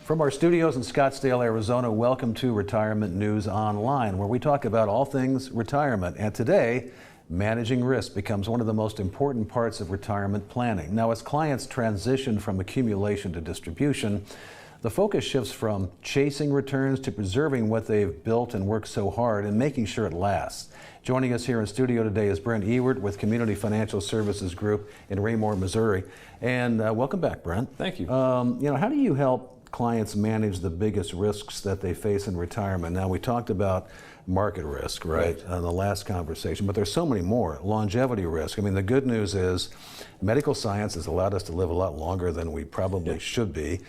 From our studios in Scottsdale, Arizona, welcome to Retirement News Online, where we talk about all things retirement. And today, managing risk becomes one of the most important parts of retirement planning. Now, as clients transition from accumulation to distribution, the focus shifts from chasing returns to preserving what they've built and worked so hard and making sure it lasts. Joining us here in studio today is Brent Ewert with Community Financial Services Group in Raymore, Missouri. And welcome back, Brent. Thank you. How do you help clients manage the biggest risks that they face in retirement? Now, we talked about market risk, right, in the last conversation, but there's so many more. Longevity risk. I mean, the good news is medical science has allowed us to live a lot longer than we probably should be.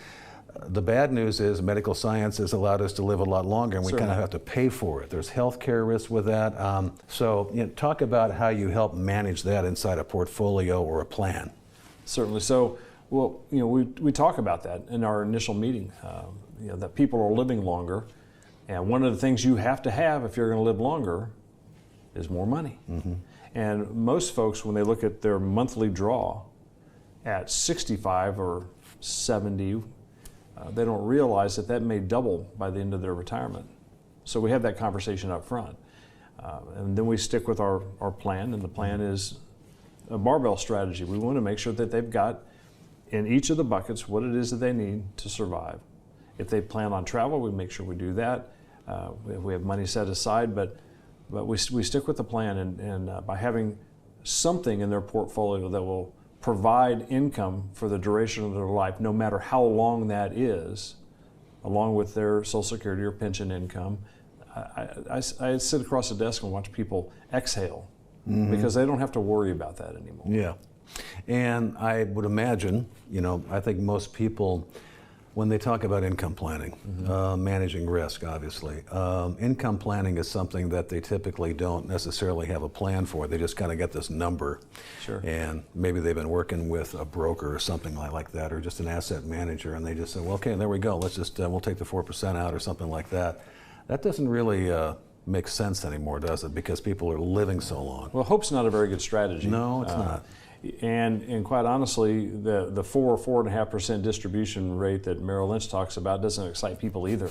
The bad news is medical science has allowed us to live a lot longer, and we kind of have to pay for it. There's healthcare risk with that. Talk about how you help manage that inside a portfolio or a plan. Certainly. So, we talk about that in our initial meeting, that people are living longer, and one of the things you have to have if you're going to live longer is more money. Mm-hmm. And most folks, when they look at their monthly draw at 65 or 70, they don't realize that may double by the end of their retirement. So we have that conversation up front. And then we stick with our plan, and the plan is a barbell strategy. We want to make sure that they've got in each of the buckets what it is that they need to survive. If they plan on travel, we make sure we do that. We have money set aside, but we stick with the plan, and by having something in their portfolio that will provide income for the duration of their life, no matter how long that is, along with their Social Security or pension income. I sit across the desk and watch people exhale because they don't have to worry about that anymore. Yeah. And I would imagine, I think most people, when they talk about income planning, managing risk, obviously, income planning is something that they typically don't necessarily have a plan for. They just kind of get this number. Sure. And maybe they've been working with a broker or something like that, or just an asset manager, and they just say, well, okay, there we go. Let's just, we'll take the 4% out or something like that. That doesn't really make sense anymore, does it? Because people are living so long. Well, hope's not a very good strategy. No, it's not. And quite honestly, the 4.5% distribution rate that Merrill Lynch talks about doesn't excite people either.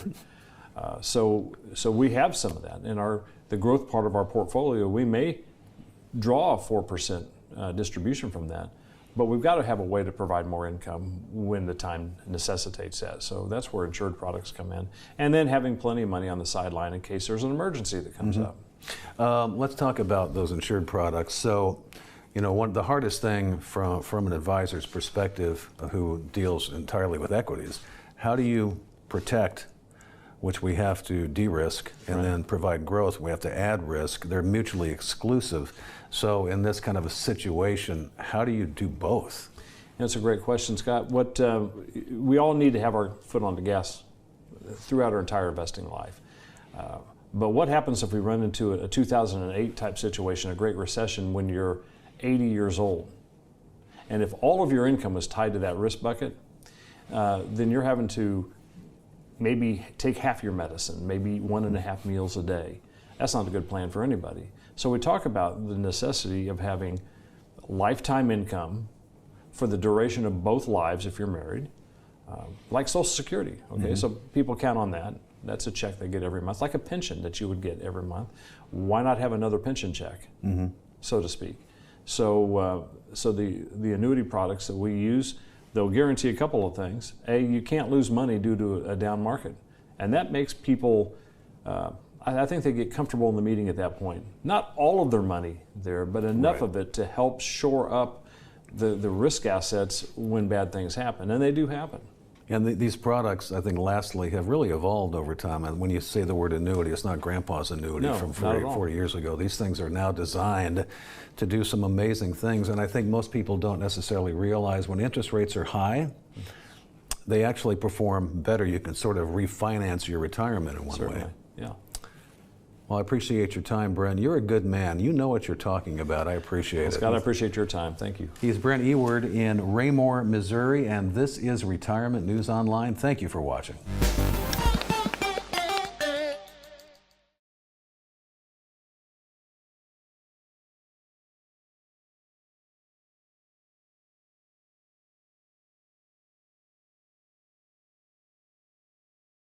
So we have some of that in the growth part of our portfolio. We may draw a 4% distribution from that, but we've got to have a way to provide more income when the time necessitates that. So that's where insured products come in, and then having plenty of money on the sideline in case there's an emergency that comes up. Let's talk about those insured products. So, the hardest thing from an advisor's perspective who deals entirely with equities, how do you protect, which we have to de-risk, and then provide growth, we have to add risk. They're mutually exclusive. So in this kind of a situation, how do you do both? That's a great question, Scott. We all need to have our foot on the gas throughout our entire investing life. But what happens if we run into a 2008 type situation, a great recession, when you're 80 years old? And if all of your income is tied to that risk bucket, then you're having to maybe take half your medicine, maybe 1.5 meals a day. That's not a good plan for anybody. So we talk about the necessity of having lifetime income for the duration of both lives if you're married, like Social Security. Okay, so people count on that. That's a check they get every month, like a pension that you would get every month. Why not have another pension check, so to speak? So the annuity products that we use, they'll guarantee a couple of things. A, you can't lose money due to a down market. And that makes people, I think they get comfortable in the meeting at that point. Not all of their money there, but enough of it to help shore up the risk assets when bad things happen. And they do happen. And these products, I think, lastly, have really evolved over time. And when you say the word annuity, it's not grandpa's annuity from 40 years ago. These things are now designed to do some amazing things. And I think most people don't necessarily realize when interest rates are high, they actually perform better. You can sort of refinance your retirement in one way. Yeah. Well, I appreciate your time, Brent. You're a good man. You know what you're talking about. I appreciate it. Scott, I appreciate your time. Thank you. He's Brent Ewert in Raymore, Missouri, and this is Retirement News Online. Thank you for watching.